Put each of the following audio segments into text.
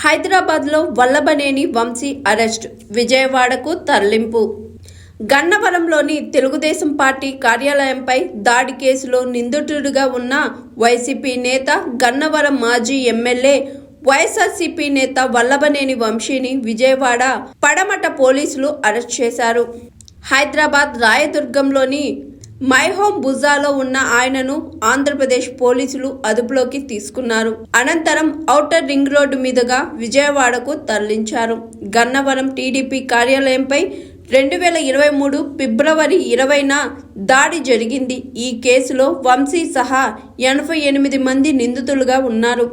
హైదరాబాద్లో వల్లభనేని వంశీ అరెస్ట్, విజయవాడకు తరలింపు. గన్నవరంలోని తెలుగుదేశం పార్టీ కార్యాలయంపై దాడి కేసులో నిందితుడిగా ఉన్న వైసీపీ నేత, గన్నవరం మాజీ ఎమ్మెల్యే, వైఎస్ఆర్సీపీ నేత వల్లభనేని వంశీని విజయవాడ పడమట పోలీసులు అరెస్ట్ చేశారు. హైదరాబాద్ రాయదుర్గంలోని మైహోమ్ బుజాలో ఉన్న ఆయనను ఆంధ్రప్రదేశ్ పోలీసులు అదుపులోకి తీసుకున్నారు. అనంతరం ఔటర్ రింగ్ రోడ్డు మీదుగా విజయవాడకు తరలించారు. గన్నవరం టీడీపీ కార్యాలయంపై 2023 ఫిబ్రవరి 20న దాడి జరిగింది. ఈ కేసులో వంశీ సహా 88 మంది నిందితులుగా ఉన్నారు.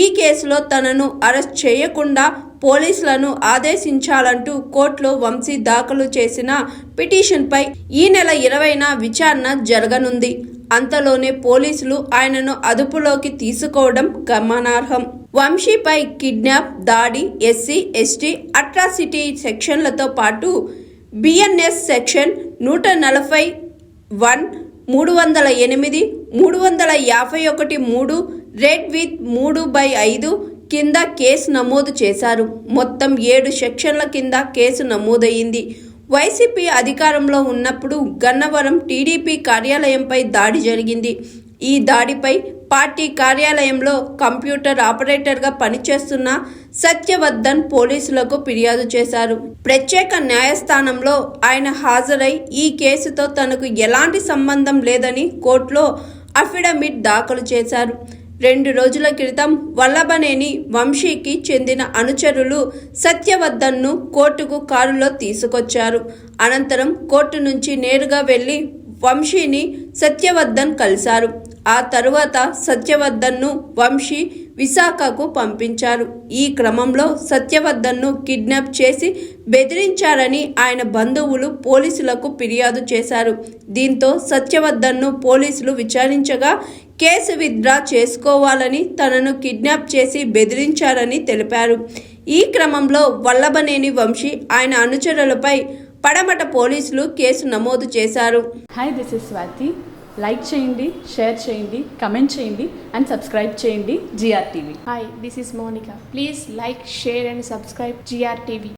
ఈ కేసులో తనను అరెస్ట్ చేయకుండా పోలీసులను ఆదేశించాలంటూ కోర్టులో వంశీ దాఖలు చేసిన పిటిషన్పై ఈ నెల 20న విచారణ జరగనుంది. అంతలోనే పోలీసులు ఆయనను అదుపులోకి తీసుకోవడం గమనార్హం. వంశీపై కిడ్నాప్, దాడి, ఎస్సీ, ఎస్టీ, అట్రాసిటీ సెక్షన్లతో పాటు బిఎన్ఎస్ సెక్షన్ 141, 308, 351(3) రెడ్ విత్ 3/5 కింద కేసు నమోదు చేశారు. మొత్తం 7 సెక్షన్ల కింద కేసు నమోదయ్యింది. వైసీపీ అధికారంలో ఉన్నప్పుడు గన్నవరం టీడీపీ కార్యాలయంపై దాడి జరిగింది. ఈ దాడిపై పార్టీ కార్యాలయంలో కంప్యూటర్ ఆపరేటర్గా పనిచేస్తున్న సత్యవర్ధన్ పోలీసులకు ఫిర్యాదు చేశారు. ప్రత్యేక న్యాయస్థానంలో ఆయన హాజరై ఈ కేసుతో తనకు ఎలాంటి సంబంధం లేదని కోర్టులో అఫిడవిట్ దాఖలు చేశారు. 2 రోజుల క్రితం వల్లభనేని వంశీకి చెందిన అనుచరులు సత్యవర్ధన్ను కోర్టుకు కారులో తీసుకొచ్చారు. అనంతరం కోర్టు నుంచి నేరుగా వెళ్లి వంశీని సత్యవర్ధన్ కలిశారు. ఆ తరువాత సత్యవర్ధన్ను వంశీ విశాఖకు పంపించారు. ఈ క్రమంలో సత్యవర్ధన్ను కిడ్నాప్ చేసి బెదిరించారని ఆయన బంధువులు పోలీసులకు ఫిర్యాదు చేశారు. దీంతో సత్యవర్ధన్ను పోలీసులు విచారించగా కేసు విత్డ్రా చేసుకోవాలని, తనను కిడ్నాప్ చేసి బెదిరించారని తెలిపారు. ఈ క్రమంలో వల్లభనేని వంశీ, ఆయన అనుచరులపై పడమట పోలీసులు కేసు నమోదు చేశారు. Hi, this is Swathi. Like చేయండి, షేర్ చేయండి, కమెంట్ చేయండి అండ్ సబ్స్క్రైబ్ చేయండి GR TV. Hi, this is Monica. Please like, share and subscribe GR TV.